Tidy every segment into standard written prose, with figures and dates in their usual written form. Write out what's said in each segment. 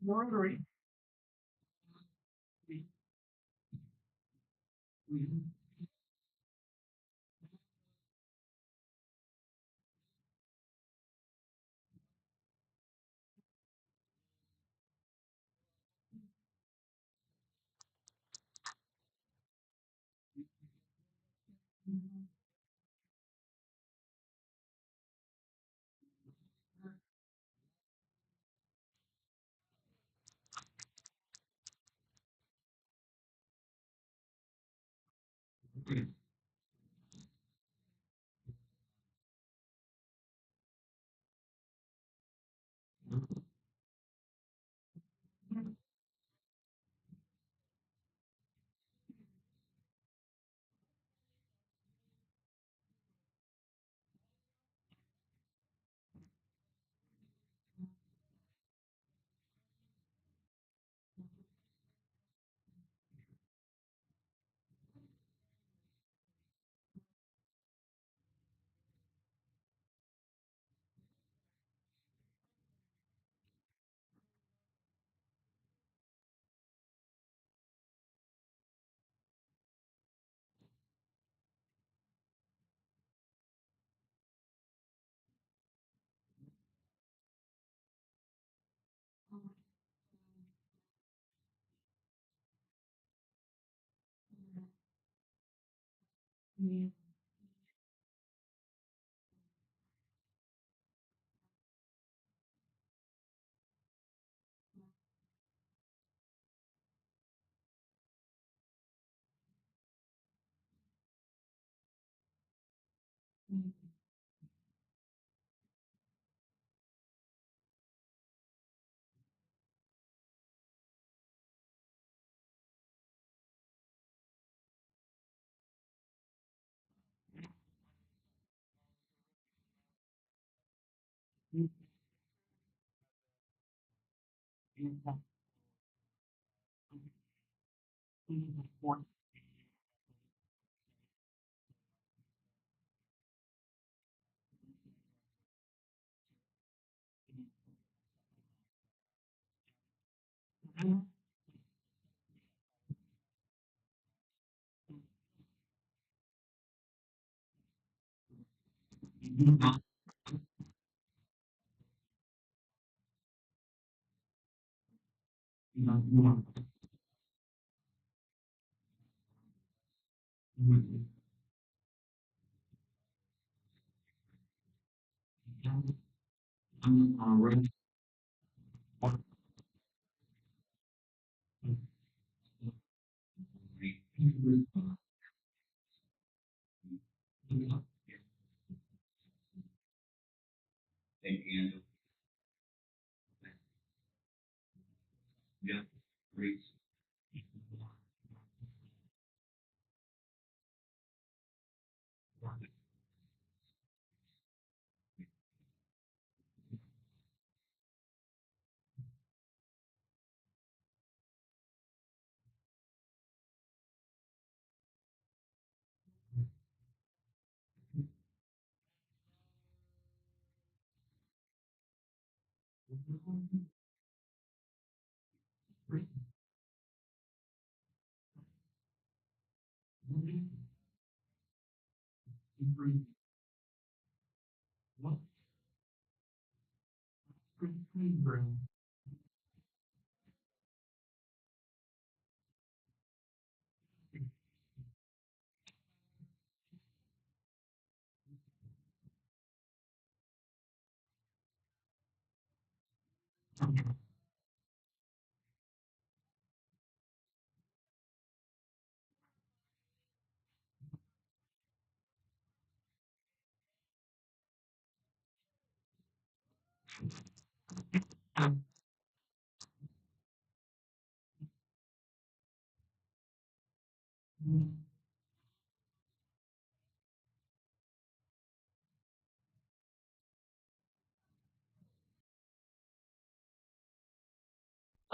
Rotary.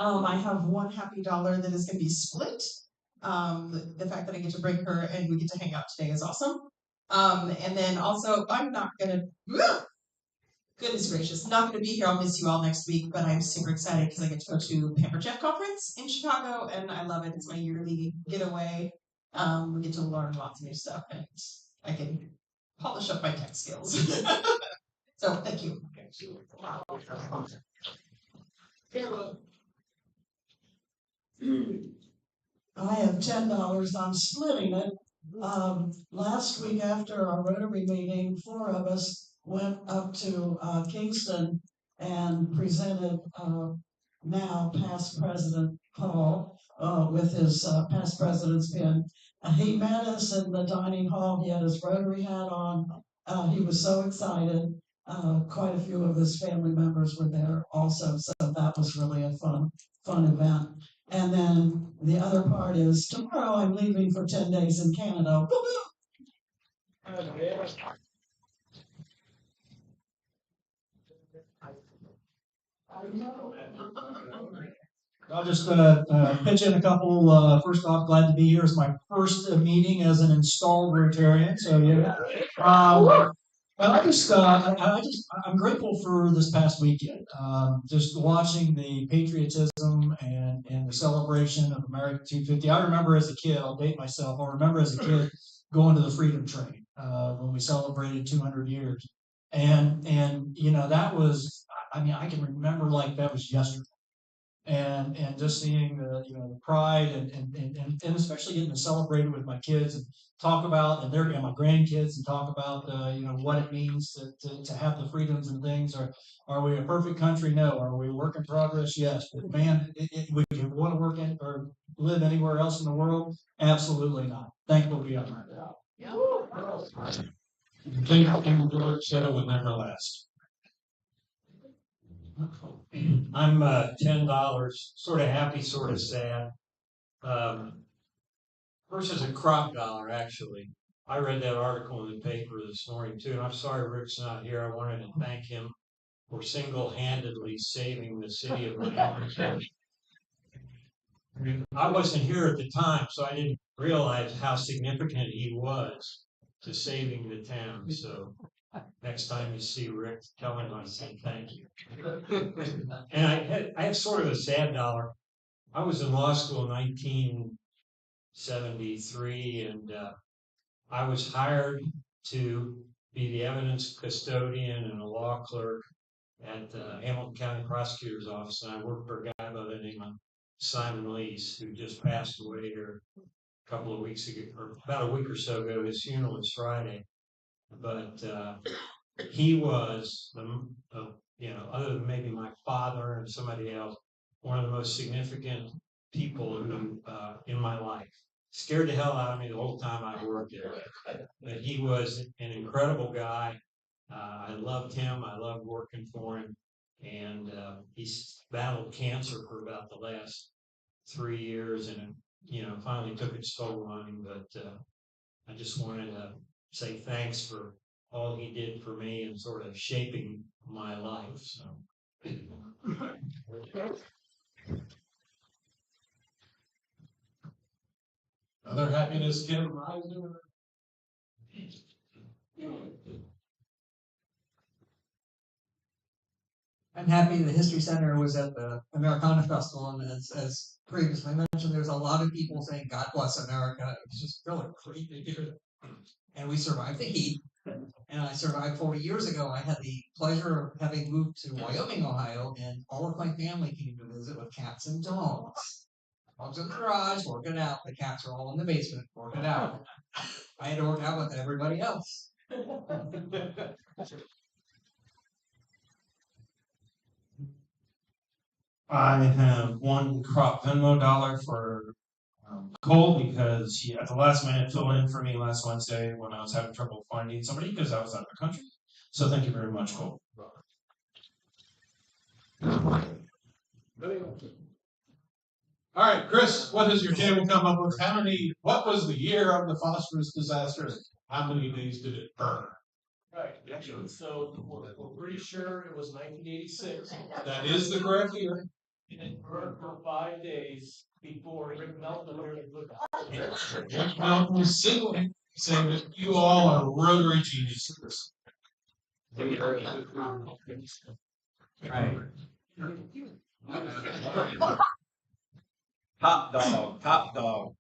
I have one happy dollar that is going to be split. The fact that I get to bring her and we get to hang out today is awesome. And then also, I'm not going to, goodness gracious, not going to be here. I'll miss you all next week, but I'm super excited because I get to go to Pamper Jeff Conference in Chicago, and I love it. It's my yearly getaway. We get to learn lots of new stuff, and I can polish up my tech skills. So, thank you. I have $10. I'm splitting it. Last week after our Rotary meeting, four of us went up to Kingston and presented now past President Paul with his past president's pin. He met us in the dining hall. He had his Rotary hat on. He was so excited. Quite a few of his family members were there also, so that was really a fun event. And then the other part is tomorrow I'm leaving for 10 days in Canada. I'm just going to pitch in a couple. First off, glad to be here. It's my first meeting as an installed Rotarian. So yeah. I'm grateful for this past weekend. Just watching the patriotism and the celebration of America 250. I remember as a kid. I'll date myself. I remember as a kid going to the Freedom Train when we celebrated 200 years, and you know that was. I mean, I can remember like that was yesterday and just seeing the pride and especially getting to celebrate it with my kids and talk about and my grandkids and talk about what it means to have the freedoms and things. Are we a perfect country? No. Are we a work in progress? Yes. But man, would you want to work in or live anywhere else in the world? Absolutely not. Thankful to be on that. King George said it would never last. I'm $10, sort of happy, sort of sad. First is a crop dollar, actually. I read that article in the paper this morning too, and I'm sorry Rick's not here. I wanted to thank him for single-handedly saving the city of Miami. I wasn't here at the time, so I didn't realize how significant he was to saving the town. So next time you see Rick, tell him I said thank you. And I have sort of a sad dollar. I was in law school in 1973, and I was hired to be the evidence custodian and a law clerk at the Hamilton County Prosecutor's Office, and I worked for a guy by the name of Simon Lease, who just passed away here a couple of weeks ago, or about a week or so ago. His funeral was Friday, but he was other than maybe my father and somebody else, one of the most significant people who in my life. Scared the hell out of me the whole time I worked there. But he was an incredible guy. I loved him. I loved working for him. And he's battled cancer for about the last 3 years, and finally took its toll on him. But I just wanted to say thanks for all he did for me and sort of shaping my life. So. Other happiness, Kim? I'm happy the History Center was at the Americana Festival, and as previously mentioned, there's a lot of people saying "God bless America." It was just really great to hear that. And we survived the heat, and I survived 40 years ago. I had the pleasure of having moved to Wyoming, Ohio, and all of my family came to visit with cats and dogs. Dogs in the garage, work it out. The cats are all in the basement, work it out. I had to work out with everybody else. I have one crop Venmo dollar for Cole because he at the last minute filled in for me last Wednesday when I was having trouble finding somebody because I was out of the country. So thank you very much, Cole. All right, Chris, what has your table come up with? What was the year of the phosphorus disaster? How many days did it burn? Right, so we're pretty sure it was 1986. That is the correct year. And it burned for 5 days before Rick Melton really looked. Rick Melton was saying that you all are Rotary geniuses. Right. Top dog, top dog.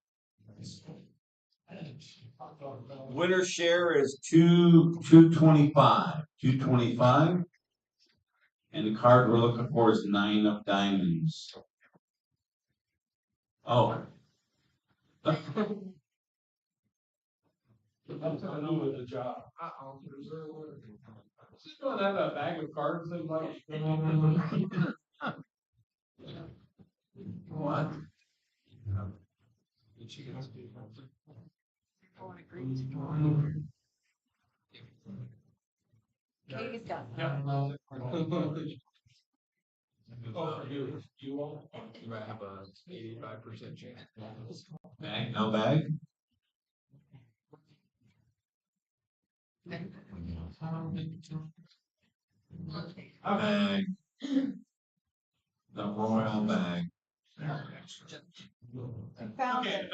Winner share is 225. 225. And the card we're looking for is 9 of diamonds. Oh. I'm telling you with the job. Just don't have a bag of cards in like. What? Katie's got Yeah. Oh, for you. You all? You might have a 85% chance. Bag? No bag? Bag. The royal bag. found Okay. it.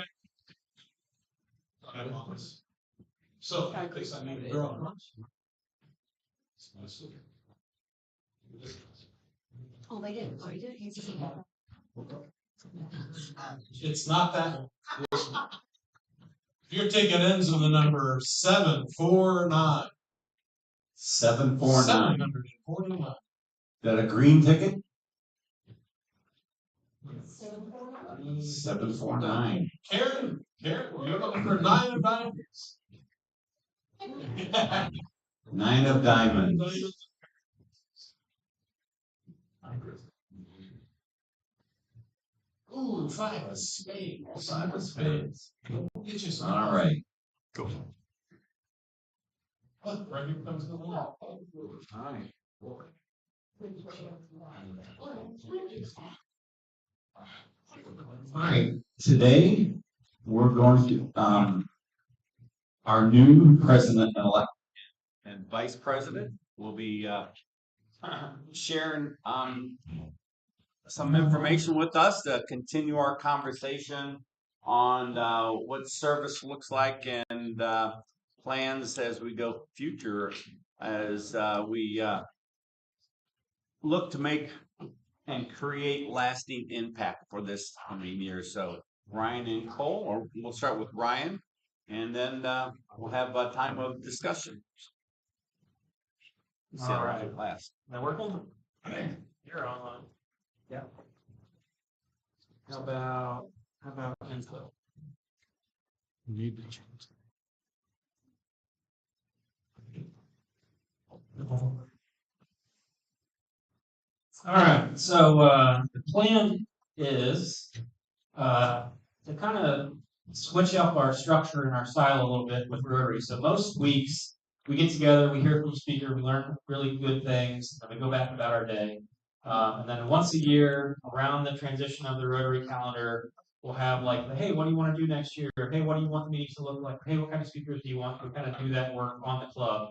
So, in case I need to draw. Oh, they didn't. Oh, you didn't. You just- It's not that. If your ticket ends with the number 749. 749. 749. Is that a green ticket? 749. Karen, you're looking for 9 of diamonds. 9 of diamonds. Ooh, 5 of spades. 5 of spades. Get you some. All right. Look, right here comes the one. All right. All right. Today we're going to our new president-elect and vice president will be sharing some information with us to continue our conversation on what service looks like and plans as we go future as we look to make and create lasting impact for this coming year. So Ryan and Cole, or we'll start with Ryan, and then we'll have a time of discussion. See how long it lasts. That working? You're on. Yeah. How about info? Need to change. All right, so the plan is to kind of switch up our structure and our style a little bit with Rotary. So most weeks we get together, we hear from the speaker, we learn really good things, and we go back about our day. And then once a year, around the transition of the Rotary calendar, we'll have like, hey, what do you want to do next year? Hey, what do you want the meetings to look like? Hey, what kind of speakers do you want? We kind of do that work on the club.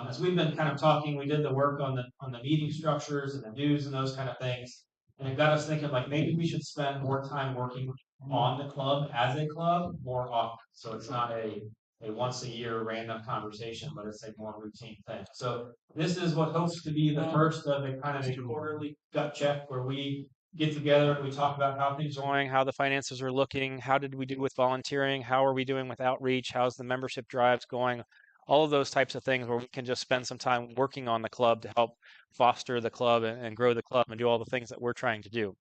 As we've been kind of talking, we did the work on the meeting structures and the dues and those kind of things, and it got us thinking like maybe we should spend more time working on the club as a club more often. So it's not a once a year random conversation, but it's a more routine thing. So this is what hopes to be the first of a kind of a quarterly gut check where we get together and we talk about how things are going, how the finances are looking, how did we do with volunteering, how are we doing with outreach, how's the membership drives going, all of those types of things where we can just spend some time working on the club to help foster the club and grow the club and do all the things that we're trying to do.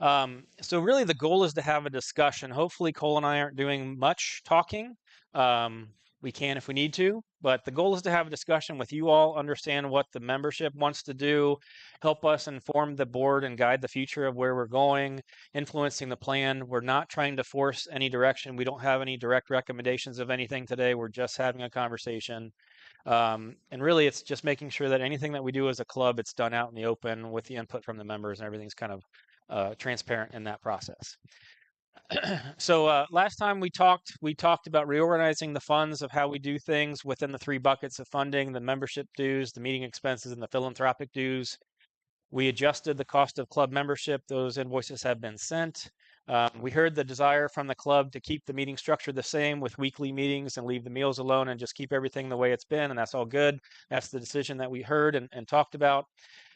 So really the goal is to have a discussion. Hopefully Cole and I aren't doing much talking. We can if we need to, but the goal is to have a discussion with you all, understand what the membership wants to do, help us inform the board and guide the future of where we're going, influencing the plan. We're not trying to force any direction. We don't have any direct recommendations of anything today. We're just having a conversation. And really, it's just making sure that anything that we do as a club, it's done out in the open with the input from the members, and everything's kind of transparent in that process. So last time we talked about reorganizing the funds of how we do things within the 3 buckets of funding: the membership dues, the meeting expenses, and the philanthropic dues. We adjusted the cost of club membership. Those invoices have been sent. We heard the desire from the club to keep the meeting structure the same with weekly meetings and leave the meals alone and just keep everything the way it's been, and that's all good. That's the decision that we heard and talked about.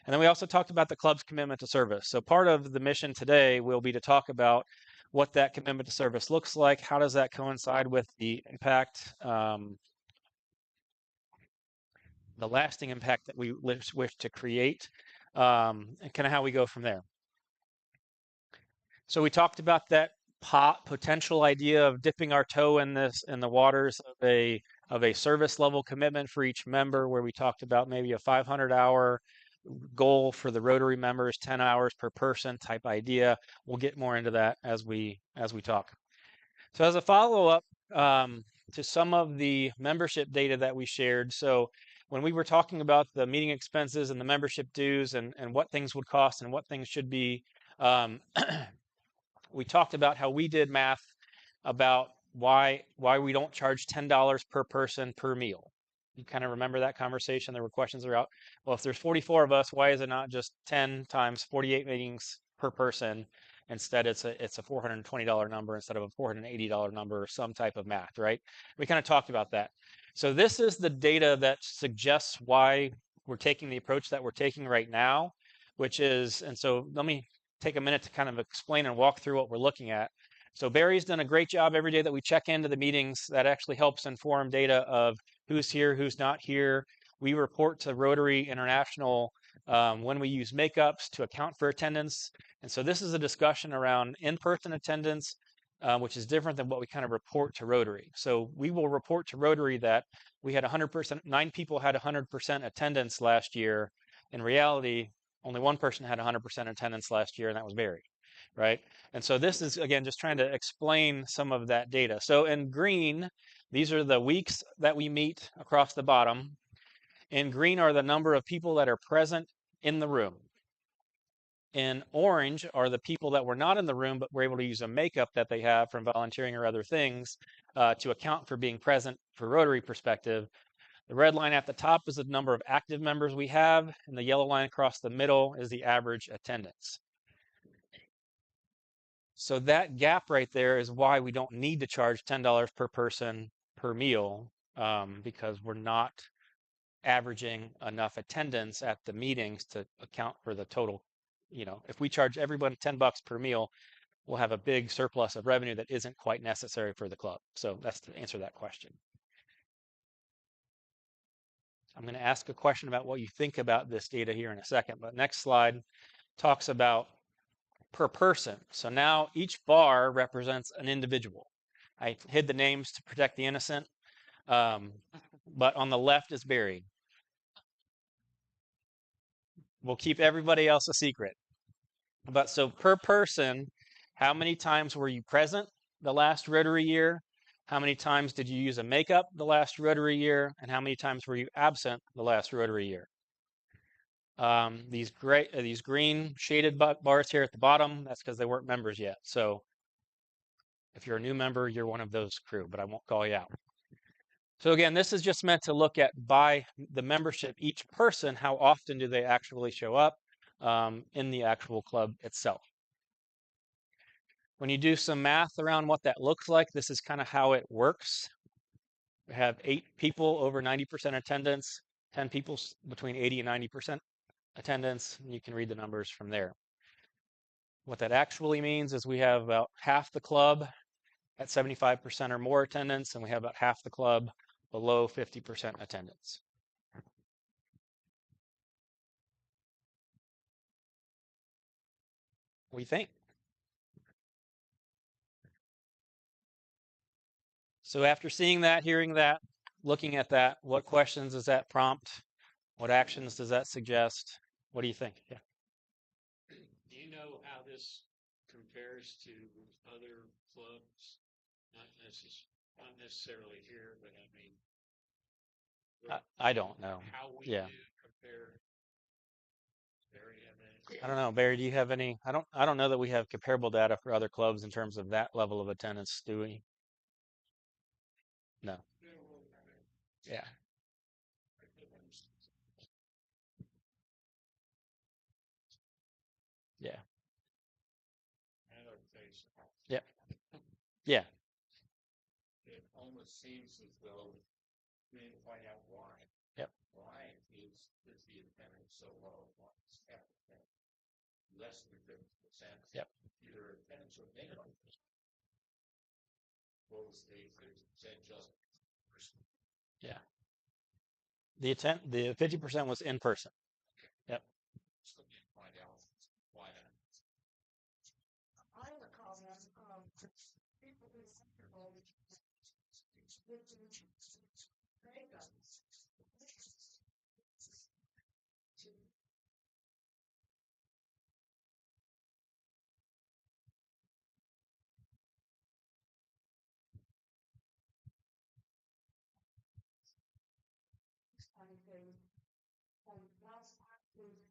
And then we also talked about the club's commitment to service. So part of the mission today will be to talk about what that commitment to service looks like. How does that coincide with the impact, the lasting impact that we wish to create, and kind of how we go from there. So we talked about that potential idea of dipping our toe in the waters of a service level commitment for each member, where we talked about maybe a 500-hour goal for the Rotary members, 10 hours per person type idea. We'll get more into that as we talk. So as a follow-up to some of the membership data that we shared, so when we were talking about the meeting expenses and the membership dues and what things would cost and what things should be, we talked about how we did math about why we don't charge $10 per person per meal. You kind of remember that conversation? There were questions about, well, if there's 44 of us, why is it not just 10 times 48 meetings per person? Instead, it's a $420 number instead of a $480 number, or some type of math, right? We kind of talked about that. So this is the data that suggests why we're taking the approach that we're taking right now, which is, and so let me take a minute to kind of explain and walk through what we're looking at. So Barry's done a great job every day that we check into the meetings. That actually helps inform data of who's here, who's not here. We report to Rotary International when we use makeups to account for attendance. And so this is a discussion around in-person attendance, which is different than what we kind of report to Rotary. So we will report to Rotary that we had 100%, 9 people had 100% attendance last year. In reality, only 1 person had 100% attendance last year, and that was Barry, right? And so this is, again, just trying to explain some of that data. So in green, these are the weeks that we meet across the bottom. In green are the number of people that are present in the room. In orange are the people that were not in the room, but were able to use a makeup that they have from volunteering or other things to account for being present for Rotary perspective. The red line at the top is the number of active members we have, and the yellow line across the middle is the average attendance. So that gap right there is why we don't need to charge $10 per person per meal, because we're not averaging enough attendance at the meetings to account for the total. You know, if we charge everyone $10 per meal, we'll have a big surplus of revenue that isn't quite necessary for the club. So that's to answer that question. I'm going to ask a question about what you think about this data here in a second, but next slide talks about per person. So now each bar represents an individual. I hid the names to protect the innocent, but on the left is Barry. We'll keep everybody else a secret. But so per person, how many times were you present the last Rotary year? How many times did you use a makeup the last Rotary year? And how many times were you absent the last Rotary year? These green shaded bars here at the bottom, that's because they weren't members yet. So if you're a new member, you're one of those crew, but I won't call you out. So again, this is just meant to look at by the membership, each person, how often do they actually show up in the actual club itself. When you do some math around what that looks like, this is kind of how it works. We have 8 people over 90% attendance, 10 people between 80 and 90% attendance, and you can read the numbers from there. What that actually means is we have about half the club at 75% or more attendance, and we have about half the club below 50% attendance. What do you think? So after seeing that, hearing that, looking at that, what questions does that prompt? What actions does that suggest? What do you think? Yeah. Do you know how this compares to other clubs? Not necessarily here, but I mean, I don't know. How we Yeah. do compared. Barry, have any? I don't know, Barry. Do you have any? I don't know that we have comparable data for other clubs in terms of that level of attendance. Do we? No. Yeah. Yeah. Yep. Yeah. It almost seems as though we need to find out why. Yep. Why is the attendance so low? Why is half less than 50%? Yep. Either attendance or minimum. What was the 50% just? Yeah. The 50% was in person. Yep. Still need to find out why that. I have a comment, people who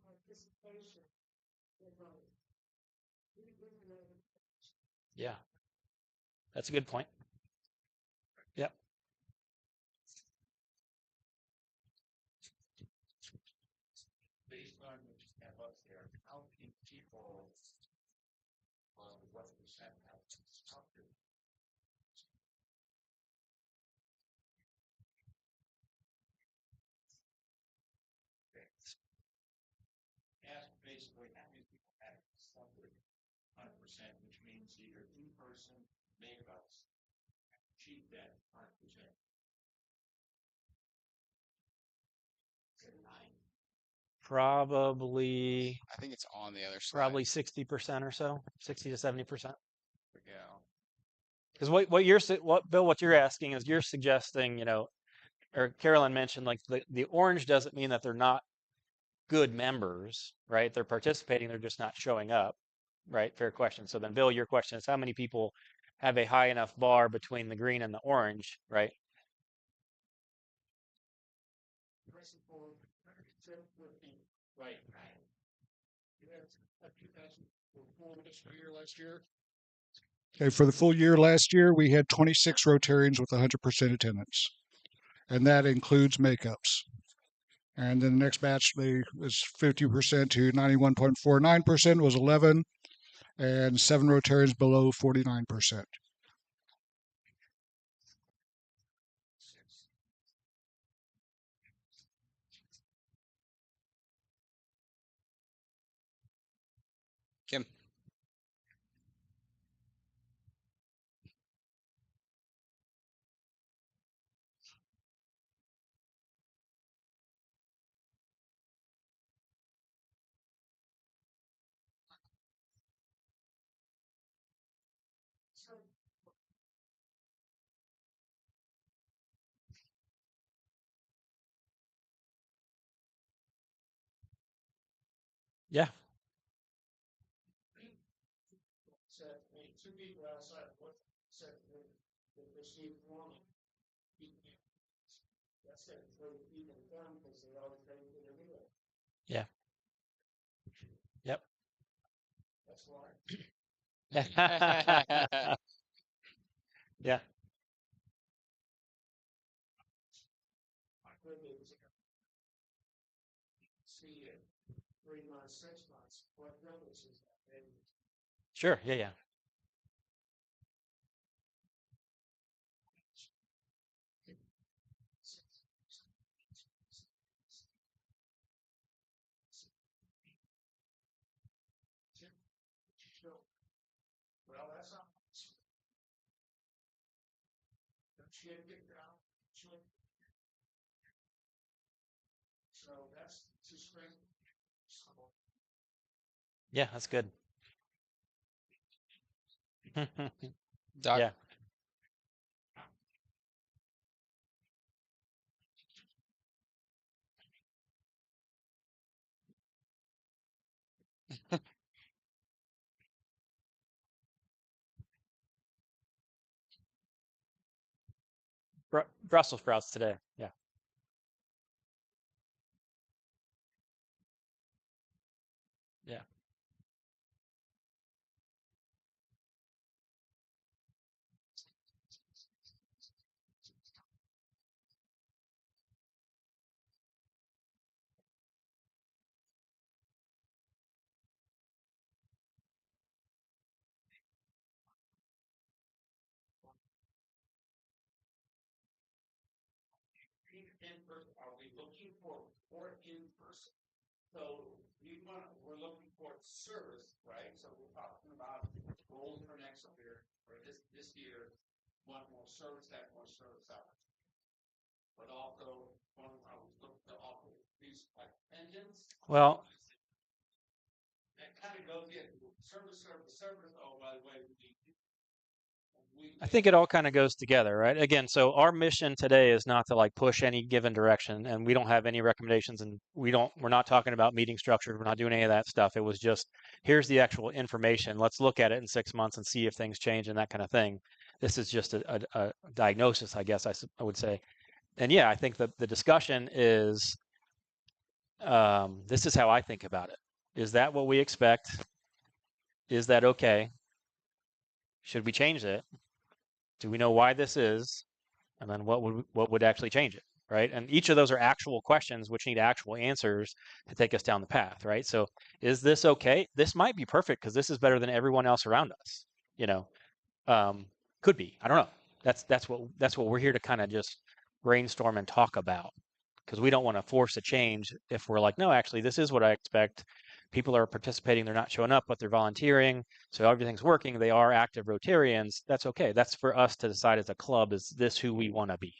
participation. Yeah. That's a good point. Yep. Based on what you have up there, how many people, what percent have talked to? Ask basically how many people have something 100%, which means either in-person makeups achieve that 100%. Probably I think it's on the other slide. probably 60% or so, 60 to 70%. Yeah. Because what Bill, what you're asking is you're suggesting, or Carolyn mentioned, like the orange doesn't mean that they're not good members, right? They're participating, they're just not showing up, right? Fair question. So then, Bill, your question is how many people have a high enough bar between the green and the orange, right? Right. You have a 2000 for this year last year. Okay, for the full year last year, we had 26 Rotarians with 100% attendance, and that includes makeups. And then the next batch, they was 50% to 91.49% was 11, and 7 Rotarians below 49%. Kim. Yeah. Said, two people outside what said they received warning. That's it for the people done because they always pay for their meal. Yeah. Yep. That's why. Yeah. See it 3 months, 6 months. What difference is that? And Sure. Yeah. Yeah. well, that's not. She had to get down. So that's too spring. Yeah. That's good. Doc, Yeah. Brussels sprouts today. Yeah. Yeah. Are we looking for in person? So we're looking for service, right? So we're talking about goals for next year, or this year, want more service, that more service out. But also, I was looking to offer these like pensions. Well, That kind of goes in service. Oh, by the way, I think it all kind of goes together, right? Again, so our mission today is not to like push any given direction, and we don't have any recommendations, and we're not talking about meeting structures. We're not doing any of that stuff. It was just, here's the actual information. Let's look at it in 6 months and see if things change and that kind of thing. This is just a diagnosis, I guess I would say. And yeah, I think the discussion is, this is how I think about it. Is that what we expect? Is that okay? Should we change it? Do we know why this is? And then what would actually change it, right? And each of those are actual questions which need actual answers to take us down the path, right? So is this okay? This might be perfect because this is better than everyone else around us. You know, could be. I don't know. That's what we're here to kind of just brainstorm and talk about, because we don't want to force a change if we're like, no, actually, this is what I expect. People are participating, they're not showing up, but they're volunteering, so everything's working. They are active Rotarians. That's okay. That's for us to decide as a club, is this who we want to be?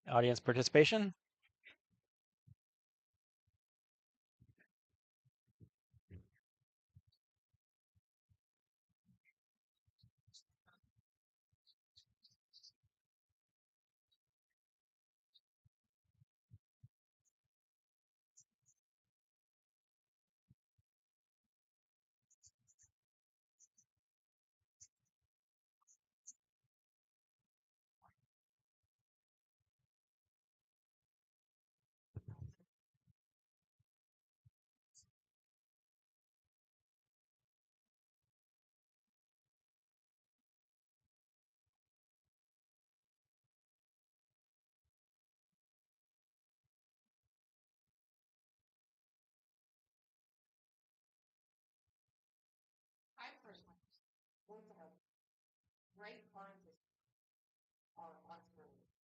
Audience participation?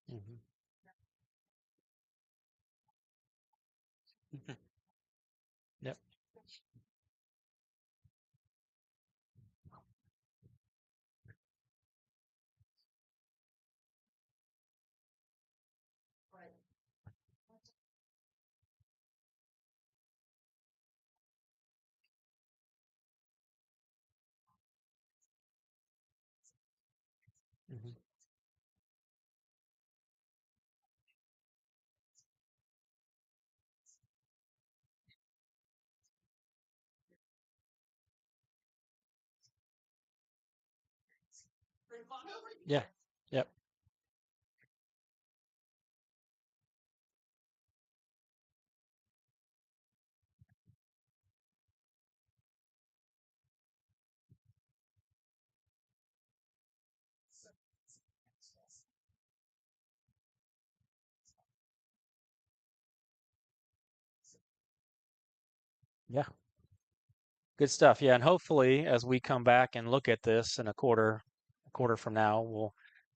Mhm. Yep. Mhm. Yeah. Yep. Yeah. Good stuff. Yeah, and hopefully as we come back and look at this in a quarter from now,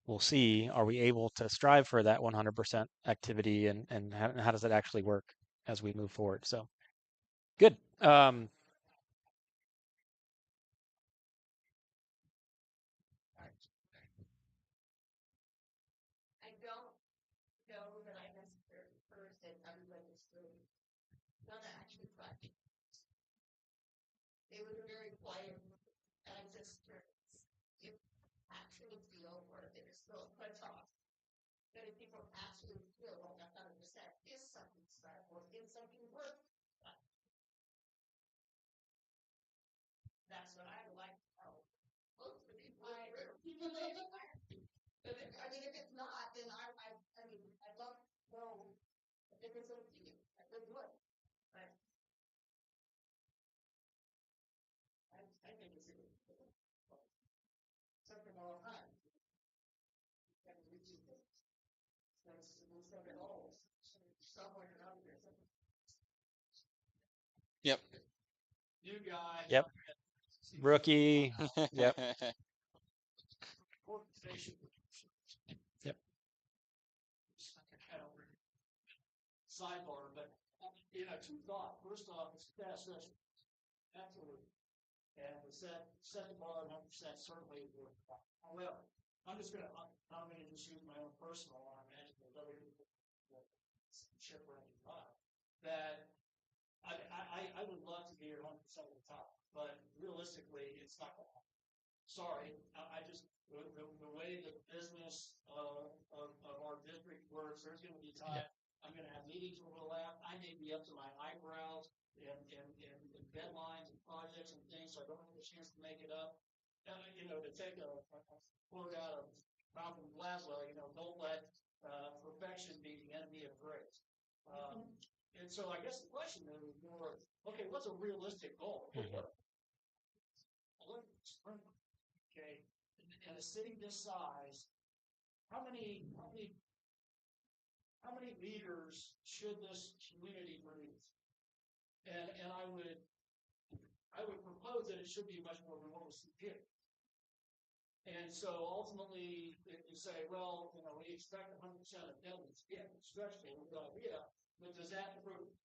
we'll see, are we able to strive for that 100% activity, and how does that actually work as we move forward? So good. I don't know that I necessarily first that everybody's really gonna actually try. It was a very quiet, and I just you actually feel where there's still a off. That if people actually feel like 100% is something right or is something worth, that's what I would like to know. Most of the people even though they are. But I mean, if it's not, then I mean, I'd love to know if it's a opinion. I really would. But I think it's something all time. And we just, we'll send it all somewhere around here. Yep. New guy. Yep. Rookie. Yep. Organization. Yep. Sidebar, but two thoughts. First off, it's a fast session. Absolutely. And we set the bar 100% certainly. However, I'm just gonna just use my own personal one. I imagine there's other people that ship or anything that I would love to be here 100% of the time, but realistically, it's not gonna happen. Sorry, I just the way the business of our district works, there's going to be time. Yeah. I'm going to have meetings overlap. I may be up to my eyebrows and deadlines and projects and things, so I don't have a chance to make it up. To take a quote out of Malcolm Gladwell, don't let perfection be the enemy of grace. And so I guess the question is more, okay, what's a realistic goal? Mm-hmm. Okay, in a city this size, how many leaders should this community produce? And I would propose that it should be much more than what was here. And so ultimately, you say, well, we expect 100% attendance. Yeah, stretch goal, good idea. But does that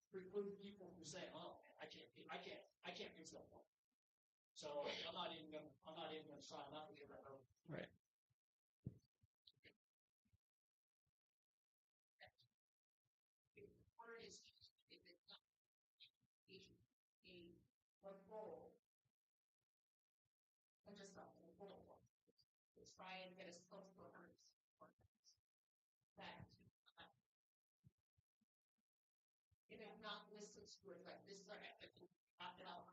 preclude people from saying, oh, man, I can't reach that point. So I'm not even gonna sign up because I know. Right. I'm just not going to pull one. Let's try and get as close to 100%. That not listed to it like this, like not at all.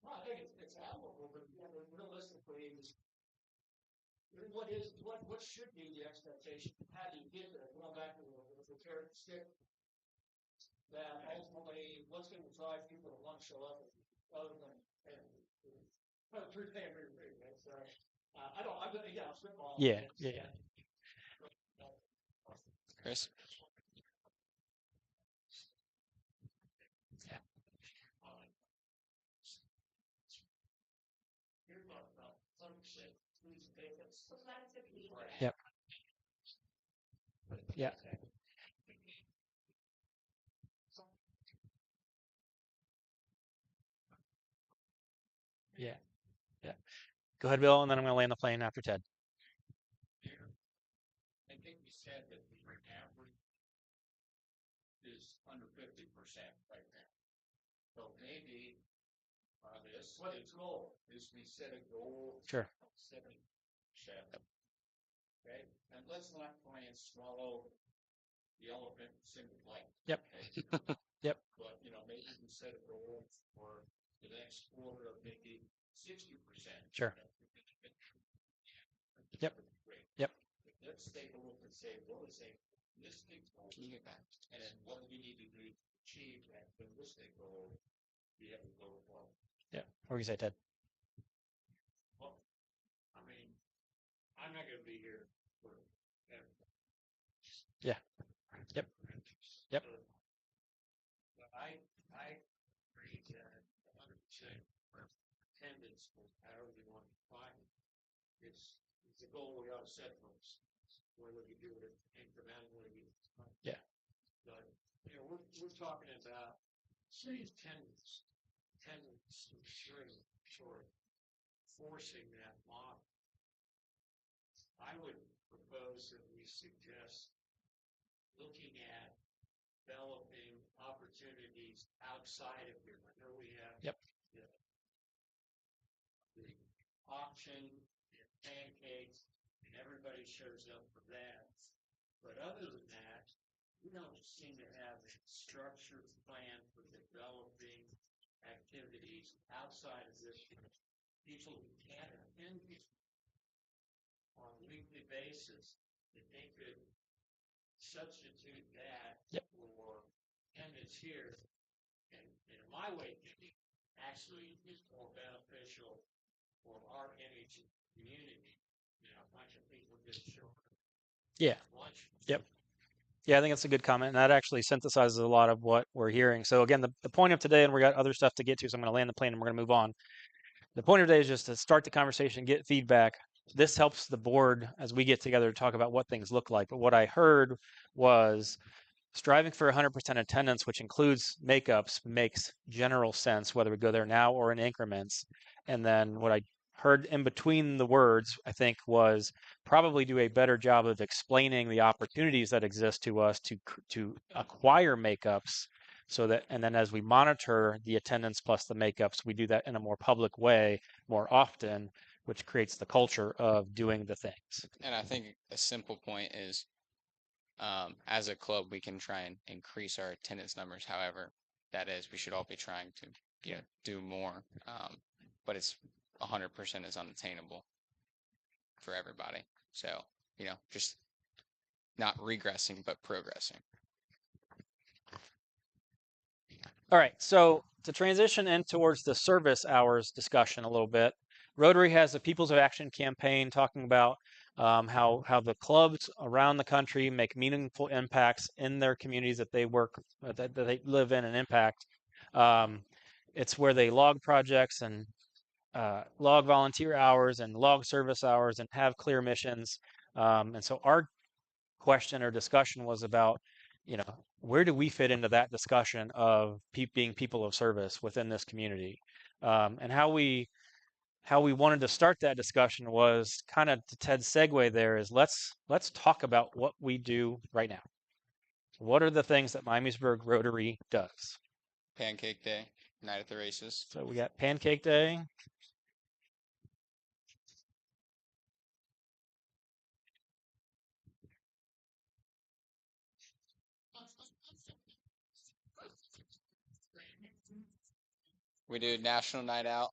Well, I think it's admirable, but realistically, what should be the expectation? How do you get there? Going back to the carrot and stick. That ultimately, what's going to drive people to want to show up other than through family reasons. I don't. I'm gonna spitball. Yeah. Chris. Yep. Yeah. Yeah. Yeah. Go ahead, Bill, and then I'm going to land the plane after Ted. I think we said that the average is under 50% right now. So maybe what its goal is we set a goal Sure. of 70%. Okay, and let's not try and swallow the elephant in single bite. Yep. Okay? Yep. But maybe we set a goal for the next quarter of maybe 60%. Sure. Yep. Great. Yep. Let's take a look and say, what is a realistic goal? Can you get back? And what do we need to do to achieve that realistic goal? We have to go for. Yeah. What do you say, Ted? Well, I mean, I'm not going to be here forever. Yeah. Yep. Yep. But I agree attendance, however you want to define it. It's a goal we ought to set for us, whether we do it incrementally. Yeah. But, you know, we're talking about, say, attendance restraint, sort of forcing that model. I would propose that we suggest looking at developing opportunities outside of here. I know we have the auction and pancakes, and everybody shows up for that. But other than that, we don't seem to have a structured plan for developing activities outside of this. People who can't attend on a weekly basis, that they could substitute that for attendance here. And in my way of thinking, actually is more beneficial for our image of community. You know, a bunch of people just show up. Yeah. Lunch. Yep. Yeah, I think that's a good comment, and that actually synthesizes a lot of what we're hearing. So again, the point of today, and we got other stuff to get to, so I'm going to land the plane and we're going to move on. The point of today is just to start the conversation, get feedback. This helps the board as we get together to talk about what things look like. But what I heard was striving for 100% attendance, which includes makeups, makes general sense, whether we go there now or in increments. And then what I heard in between the words, I think, was probably do a better job of explaining the opportunities that exist to us to acquire makeups, so that, and then as we monitor the attendance plus the makeups, we do that in a more public way more often, which creates the culture of doing the things. And I think a simple point is, as a club, we can try and increase our attendance numbers. However, that is, we should all be trying to do more. But it's 100% is unattainable for everybody. So, just not regressing, but progressing. All right, so to transition in towards the service hours discussion a little bit, Rotary has a People's of Action campaign talking about how the clubs around the country make meaningful impacts in their communities that they work, that they live in and impact. It's where they log projects and log volunteer hours and log service hours and have clear missions. And so our question or discussion was about, where do we fit into that discussion of being people of service within this community? And how we wanted to start that discussion was kind of, to Ted's segue there, is let's talk about what we do right now. What are the things that Miamisburg Rotary does? Pancake Day, night at the races. So we got Pancake Day. We do National Night Out.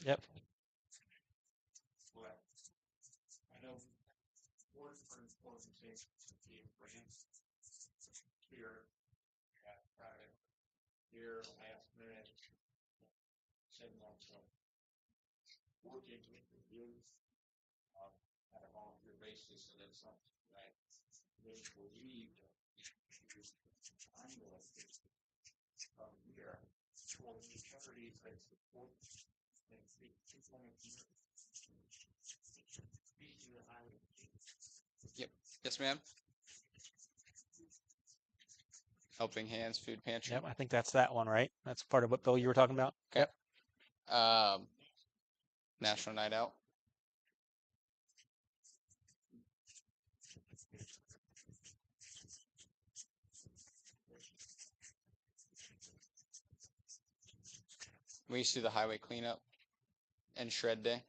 Yep. I know work for organizations here at private here last minute 7 months ago. Working with the youth at a volunteer basis, and that's something that they believe I'm going to here for the charities that support and speak to the highway. Yep. Yes, ma'am. Helping Hands Food Pantry. Yep, I think that's that one, right? That's part of what, Bill, you were talking about? Okay. National Night Out. We used to do the highway cleanup and shred day.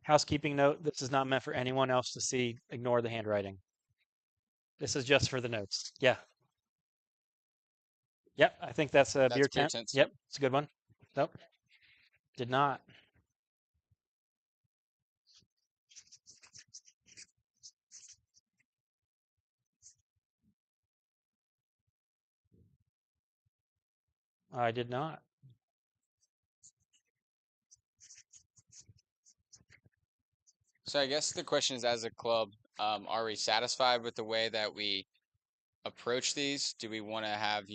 Housekeeping note, this is not meant for anyone else to see. Ignore the handwriting. This is just for the notes. Yeah. Yep, I think that's a beer tent. Yep, it's a good one. Nope. Did not. I did not. So I guess the question is, as a club, are we satisfied with the way that we approach these? Do we want to have,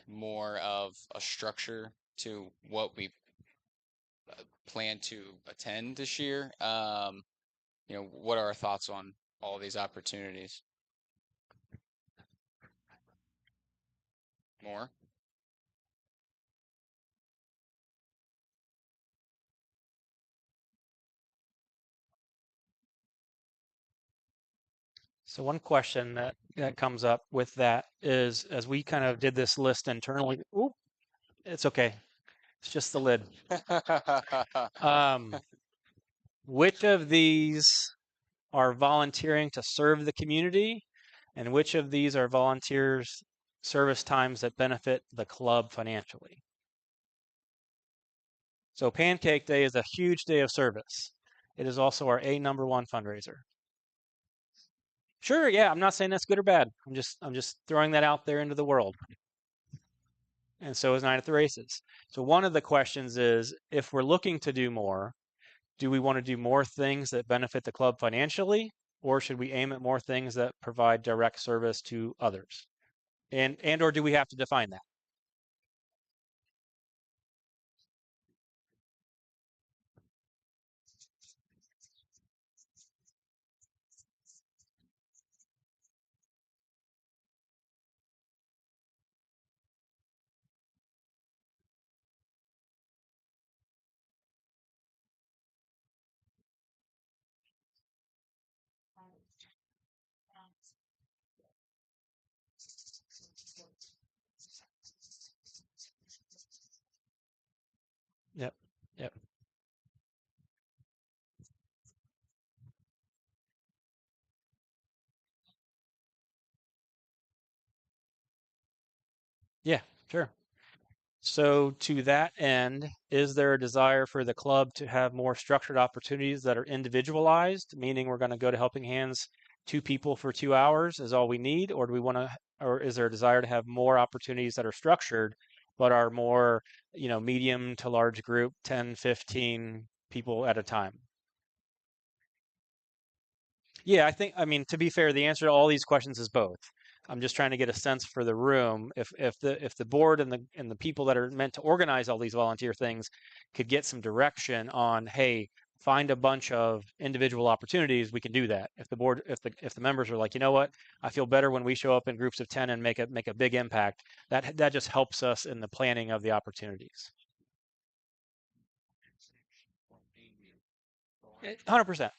more of a structure to what we plan to attend this year? What are our thoughts on all these opportunities? More? So one question that comes up with that is, as we kind of did this list internally, oop, it's okay. It's just the lid. Um, which of these are volunteering to serve the community, and which of these are volunteers service times that benefit the club financially? So Pancake Day is a huge day of service. It is also our number one fundraiser. Sure, yeah, I'm not saying that's good or bad. I'm just throwing that out there into the world. And so is Night at the Races. So one of the questions is, if we're looking to do more, do we want to do more things that benefit the club financially, or should we aim at more things that provide direct service to others? And or do we have to define that? Yep. Yep. Yeah, sure. So to that end, is there a desire for the club to have more structured opportunities that are individualized, meaning we're going to go to Helping Hands 2 people for 2 hours is all we need, or do we want to, or is there a desire to have more opportunities that are structured but are more, medium to large group, 10, 15 people at a time? Yeah, I mean, to be fair, the answer to all these questions is both. I'm just trying to get a sense for the room. If the board and the people that are meant to organize all these volunteer things could get some direction on, hey, find a bunch of individual opportunities, we can do that. If the members are like, you know what, I feel better when we show up in groups of 10 and make a big impact. That just helps us in the planning of the opportunities. 100%.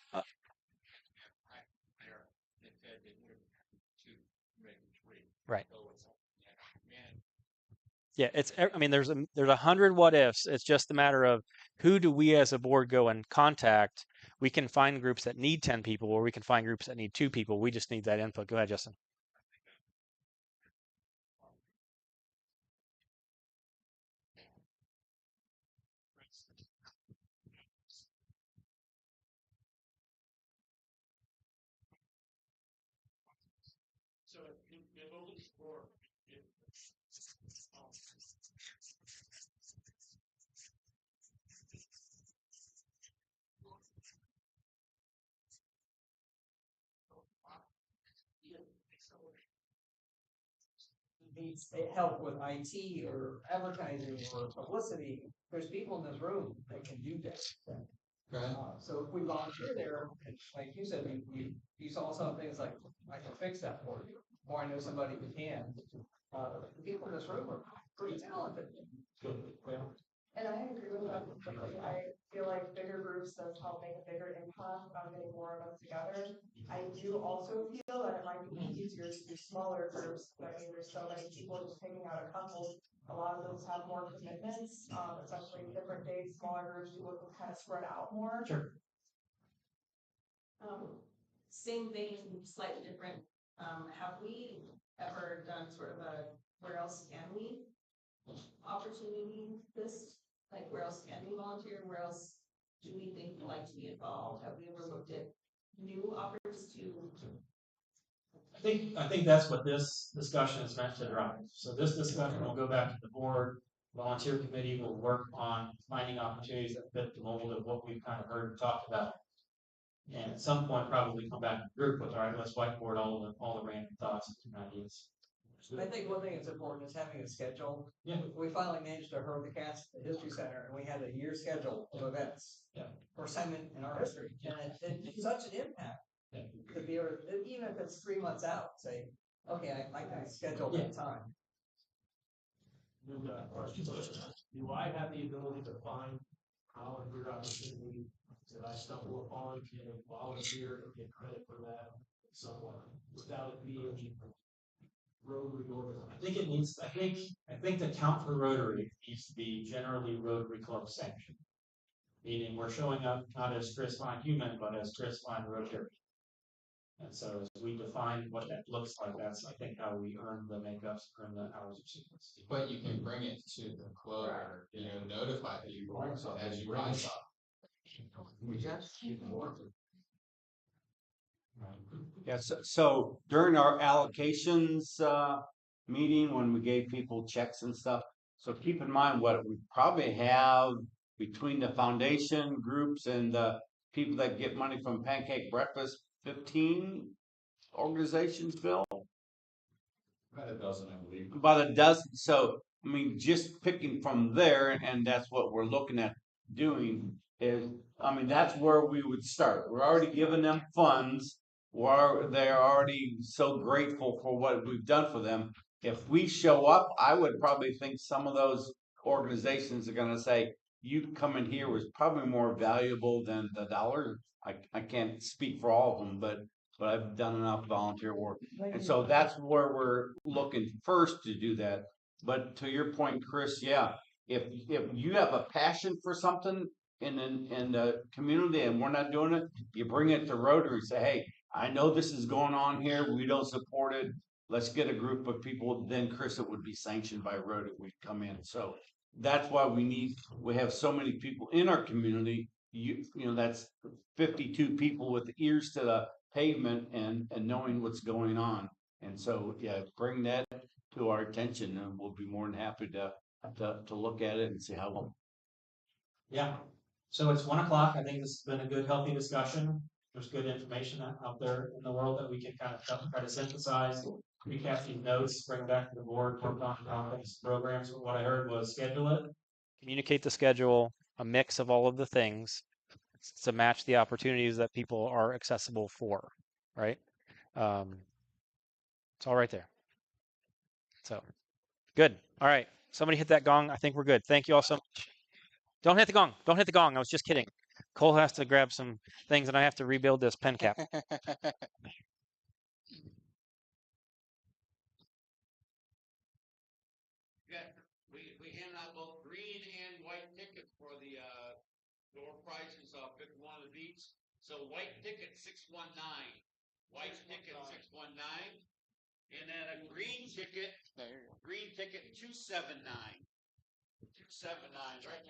Right. Yeah, I mean, there's 100 what ifs. It's just a matter of who do we as a board go and contact. We can find groups that need 10 people, or we can find groups that need 2 people. We just need that input. Go ahead, Justin. Needs help with IT or advertising or publicity, there's people in this room that can do that. Right. So if we volunteer there, like you said, you saw some things like, I can fix that for you, or I know somebody who can. The people in this room are pretty talented. And I agree with that completely. I feel like bigger groups does help make a bigger impact on getting more of us together. I do also feel that it might be easier to do smaller groups. I mean, there's so many people just picking out a couple. A lot of those have more commitments, especially different days, smaller groups, people can kind of spread out more. Sure. Same vein, slightly different. Have we ever done sort of a where else can we opportunity list? Like, where else can we volunteer? Where else do we think we'd like to be involved? Have we ever looked at new opportunities to? I think that's what this discussion is meant to drive. So this discussion will go back to the board. Volunteer committee will work on finding opportunities that fit the mold of what we've kind of heard and talked about. And at some point, probably come back to the group with, all right, let's whiteboard all the random thoughts and ideas. I think one thing that's important is having a schedule. Yeah. We finally managed to herd the cats at the History Center, and we had a year schedule of events. Yeah. First time in our history, and it's such an impact Yeah. to be able, even if it's 3 months out, say, okay, I can schedule that time. Do I have the ability to find volunteer opportunity that I stumble upon and volunteer and get credit for that somewhere without it being Rotary organized? I think the count for Rotary needs to be generally Rotary Club sanctioned. Meaning we're showing up not as Chris Line human, but as Chris Line Rotary. And so as we define what that looks like, that's I think how we earn the makeups, earn the hours of service. But you can bring it to the club or, notify people as you rise up. Yeah, so during our allocations meeting, when we gave people checks and stuff, so keep in mind what we probably have between the foundation groups and the people that get money from Pancake Breakfast, 15 organizations, Bill? About a dozen, I believe. About a dozen. So, I mean, just picking from there, and that's what we're looking at doing is, I mean, that's where we would start. We're already giving them funds. They're already so grateful for what we've done for them. If we show up, I would probably think some of those organizations are going to say, you coming here was probably more valuable than the dollar. I can't speak for all of them, but I've done enough volunteer work. And so that's where we're looking first to do that. But to your point, Chris, yeah, if you have a passion for something in the community and we're not doing it, you bring it to Rotary and say, hey, I know this is going on here. We don't support it. Let's get a group of people. Then, Chris, it would be sanctioned by Rotary. We'd come in. So that's why we have so many people in our community. That's 52 people with ears to the pavement and knowing what's going on. And so, yeah, bring that to our attention, and we'll be more than happy to look at it and see how. Yeah. So it's 1 o'clock. I think this has been a good, healthy discussion. There's good information out there in the world that we can kind of try to synthesize, recap these notes, bring back to the board, work on topics, programs. What I heard was schedule it. Communicate the schedule, a mix of all of the things to match the opportunities that people are accessible for, right? It's all right there. So good. All right. Somebody hit that gong. I think we're good. Thank you all so much. Don't hit the gong. Don't hit the gong. I was just kidding. Cole has to grab some things and I have to rebuild this pen cap. Yeah, we hand out both green and white tickets for the door prizes. Pick one of each. So white ticket 619, white ticket 619, and then a green ticket 279. 279, right?